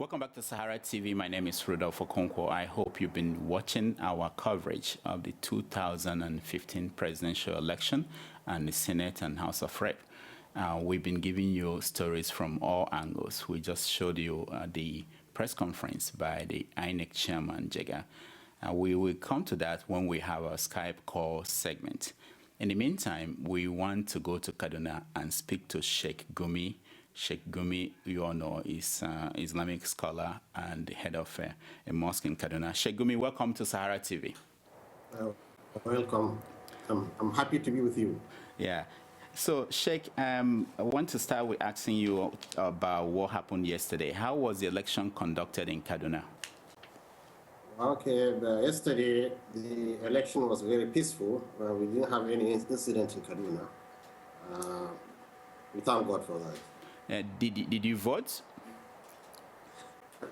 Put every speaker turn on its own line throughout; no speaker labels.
Welcome back to SaharaTV. My name is Rudolf Okonkwo. I hope you've been watching our coverage of the 2015 presidential election and the Senate and House of Rep. We've been giving you stories from all angles. We just showed you the press conference by the INEC chairman, Jega. We will come to that when we have our Skype call segment. In the meantime, we want to go to Kaduna and speak to Sheik Gumi. Sheik Gumi, you all know, is an Islamic scholar and the head of a mosque in Kaduna. Sheik Gumi, welcome to SaharaTV.
Welcome. I'm happy to be with you.
Yeah. So, Sheik, I want to start with asking you about what happened yesterday. How was the election conducted in Kaduna?
Okay, yesterday the election was very peaceful. We didn't have any incident in Kaduna. We thank God for that.
Did you vote?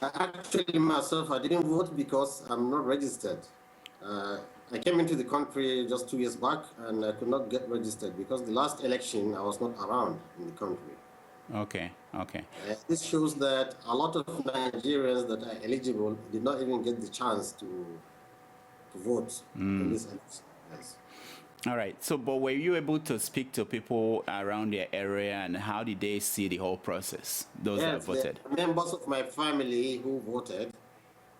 Actually, myself, I didn't vote because I'm not registered. I came into the country just 2 years back and I could not get registered because the last election I was not around in the country.
Okay, okay.
This shows that a lot of Nigerians that are eligible did not even get the chance to vote in this election. Yes.
All right. So, but were you able to speak to people around their area, and how did they see the whole process? Those that voted.
The members of my family who voted.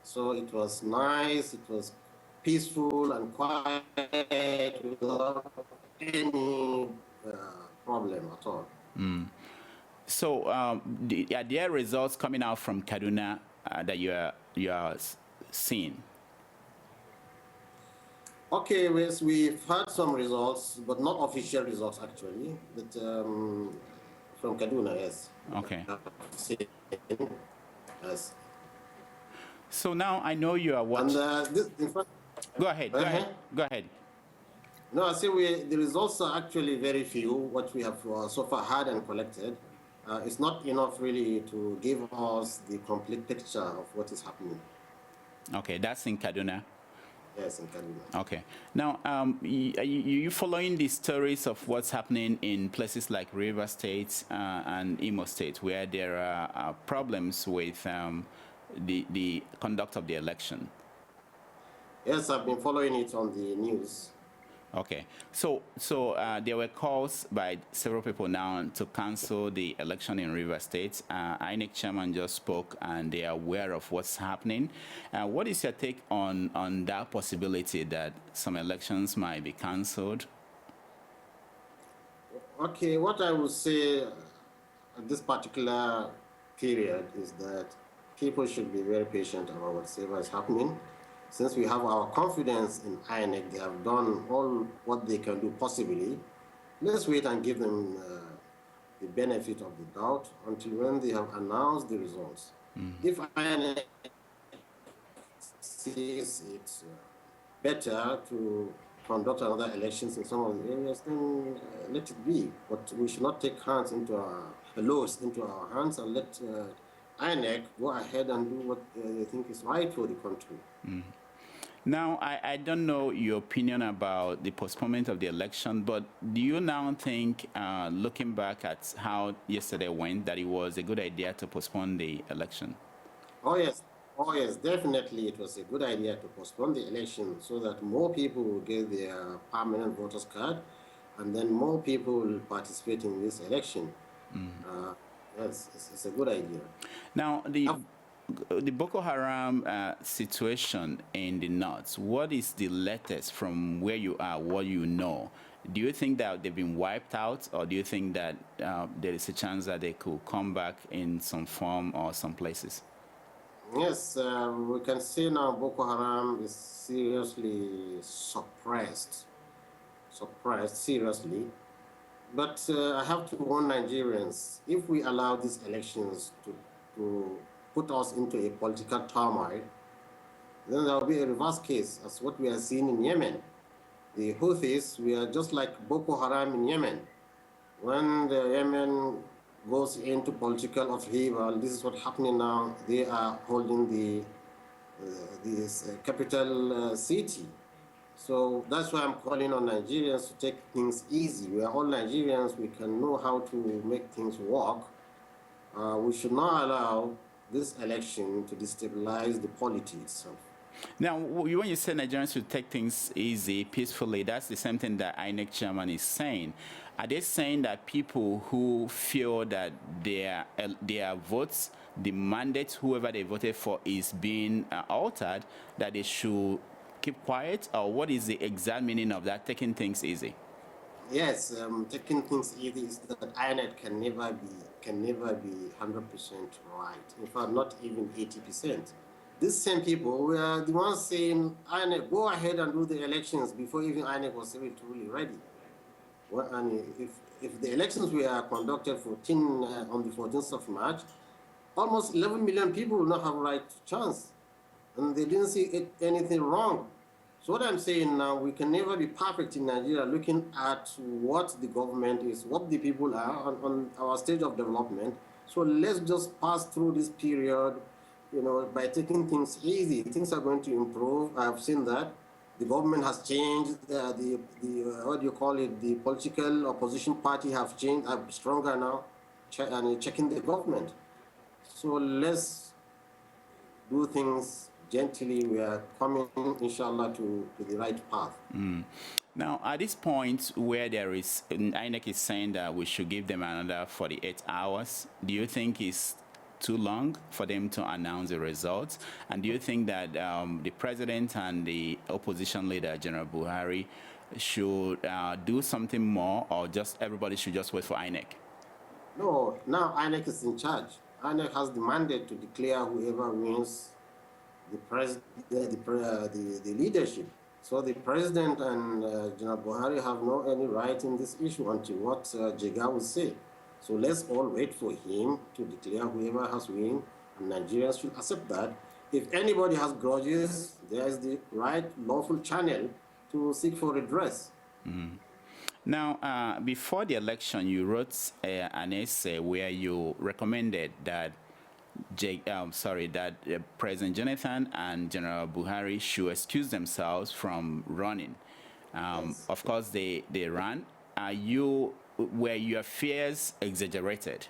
So it was nice. It was peaceful and quiet without any problem at all.
So, are there results coming out from Kaduna that you are seeing?
Okay, yes, we've had some results, but not official results actually. But from Kaduna, yes.
Okay.
Yes.
So now I know you are watching.
And
go ahead. Go ahead.
No, I say the results are actually very few. What we have so far had and collected, it's not enough really to give us the complete picture of what is happening.
Okay, that's in Kaduna.
Yes, in Kaduna.
Okay. Now, you following the stories of what's happening in places like River State and Imo State, where there are problems with the conduct of the election?
Yes, I've been following it on the news.
Okay, so there were calls by several people now to cancel the election in River State. INEC chairman just spoke, and they are aware of what's happening. What is your take on that possibility that some elections might be cancelled?
Okay, what I would say at this particular period is that people should be very patient about whatever is happening. Since we have our confidence in INEC, they have done all what they can do possibly. Let's wait and give them the benefit of the doubt until when they have announced the results. If INEC sees it's better to conduct another elections in some of the areas, then let it be. But we should not take hands into the laws into our hands and let INEC go ahead and do what they think is right for the country.
Now, I don't know your opinion about the postponement of the election, but do you now think, looking back at how yesterday went, that it was a good idea to postpone the election?
Oh, yes. Oh, yes, definitely it was a good idea to postpone the election so that more people will get their permanent voters card and then more people will participate in this election. Yes, it's a good idea.
Now, the Boko Haram situation in the north, what is the latest from where you are, what you know? Do you think that they've been wiped out, or do you think that there is a chance that they could come back in some form or some places?
Yes, we can see now Boko Haram is seriously suppressed seriously. But I have to warn Nigerians, if we allow these elections to put us into a political turmoil, then there will be a reverse case as what we are seeing in Yemen. The Houthis, we are just like Boko Haram in Yemen. When the Yemen goes into political upheaval, this is what's happening now. They are holding the capital city. So that's why I'm calling on Nigerians to take things easy. We are all Nigerians. We can know how to make things work. We should not allow this election to destabilize the polity itself.
Now, when you say Nigerians should take things easy, peacefully, that's the same thing that INEC chairman is saying. Are they saying that people who feel that their votes, the mandate, whoever they voted for, is being altered, that they should keep quiet? Or what is the exact meaning of that, taking things easy?
Yes, taking things easy is that INEC can never be 100% right. In fact, not even 80%. These same people were the ones saying, INEC, go ahead and do the elections before even INEC was even truly ready. Well, and if the elections were conducted on the 14th of March, almost 11 million people will not have a right chance. And they didn't see anything wrong. So what I'm saying now, we can never be perfect in Nigeria looking at what the government is, what the people are on our stage of development. So let's just pass through this period, by taking things easy. Things are going to improve. I've seen that. The government has changed. What do you call it? The political opposition party have changed, are stronger now, and checking the government. So let's do things gently. We are coming, inshallah, to the right path.
Now, at this point where there is, INEC is saying that we should give them another 48 hours, do you think it's too long for them to announce the results? And do you think that the president and the opposition leader, General Buhari, should do something more, or just everybody should just wait for INEC?
No, now INEC is in charge. INEC has the mandate to declare whoever wins the leadership. So the president and General Buhari have no any right in this issue until what Jega will say. So let's all wait for him to declare whoever has won, and Nigerians should accept that. If anybody has grudges, there is the right lawful channel to seek for redress.
Now, before the election, you wrote an essay where you recommended that President Jonathan and General Buhari should excuse themselves from running.
Yes.
Of course, they ran. Were your fears exaggerated?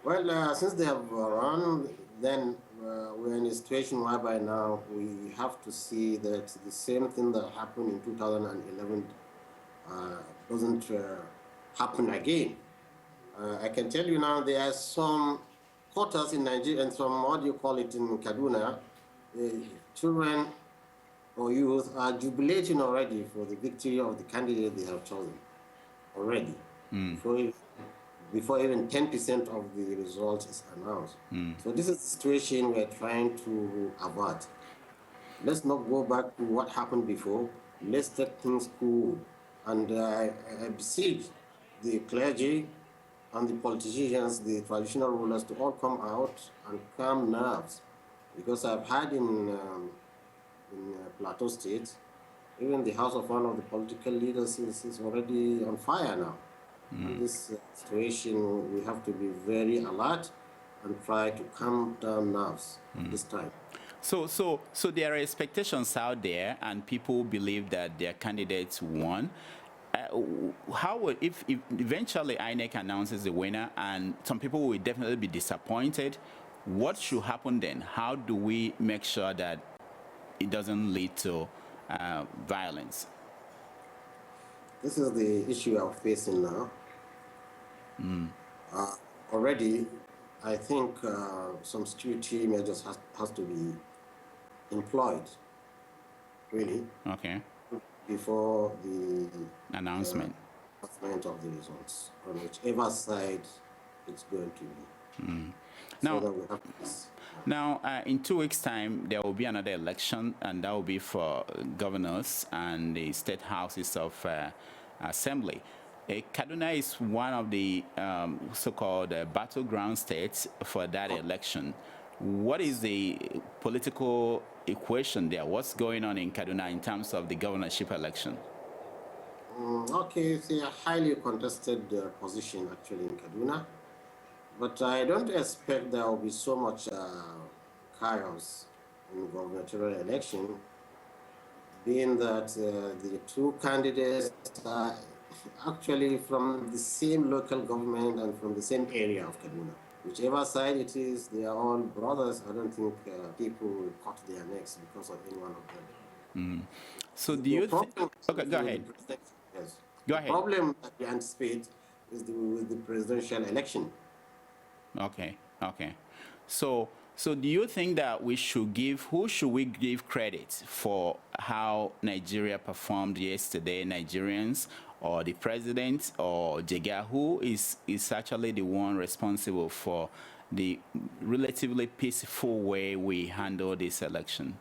Well, since they have run, then we're in a situation whereby now we have to see that the same thing that happened in 2011 doesn't happen again. I can tell you now there are some quarters in Nigeria and some, what do you call it, in Kaduna, children or youth are jubilating already for the victory of the candidate they have chosen already. Before even 10% of the results is announced. So this is the situation we're trying to avert. Let's not go back to what happened before. Let's take things cool. And I beseech the clergy and the politicians, the traditional rulers, to all come out and calm nerves. Because I've had in Plateau State, even the house of one of the political leaders is already on fire now. In this situation, we have to be very alert and try to calm down nerves this time.
So there are expectations out there, and people believe that their candidates won. If eventually INEC announces the winner, and some people will definitely be disappointed, what should happen then? How do we make sure that it doesn't lead to violence?
This is the issue I'm facing now. Already, I think some security measures has to be employed, really.
Okay.
Before the
announcement
of the results, on whichever side it's going to be.
Now,
so that we have this.
Now, in 2 weeks' time, there will be another election, and that will be for governors and the state houses of assembly. Kaduna is one of the so-called battleground states for that election. What is the political equation there? What's going on in Kaduna in terms of the governorship election?
Okay, it's a highly contested position actually in Kaduna, but I don't expect there will be so much chaos in the gubernatorial election, being that the two candidates are actually from the same local government and from the same area of Kaduna. Whichever side it is, they are all brothers. I don't think people will cut their necks because of any one of them.
So do
The
you think?
problem
Okay, go ahead.
yes.
Go
The
ahead.
problem that we anticipate is with the presidential election.
Okay, okay. So do you think that who should we give credit for how Nigeria performed yesterday, Nigerians or the president or Jega? Who is actually the one responsible for the relatively peaceful way we handle this election?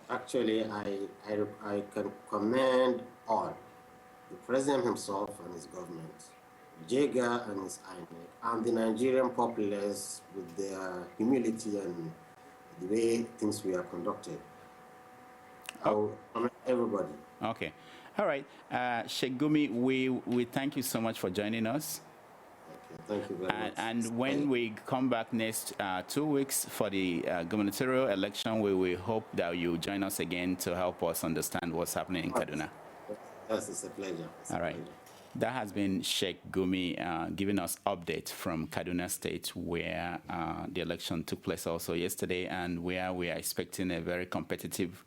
Actually, I can commend all, the president himself and his government, Jega and his INEC, and the Nigerian populace with their humility and the way things were conducted. I will commend everybody.
Okay. All right. Sheik Gumi, we thank you so much for joining us.
Okay, thank you very much.
And when we come back next 2 weeks for the gubernatorial election, we will hope that you join us again to help us understand what's happening in Kaduna.
Yes, it's a pleasure.
All right. That has been Sheik Gumi giving us update from Kaduna State, where the election took place also yesterday, and where we are expecting a very competitive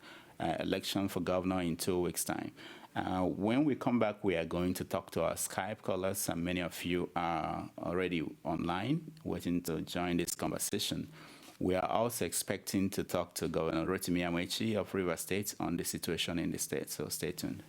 election for governor in 2 weeks' time. When we come back, we are going to talk to our Skype callers, and many of you are already online waiting to join this conversation. We are also expecting to talk to Governor Rotimi Amaechi of Rivers State on the situation in the state, so stay tuned.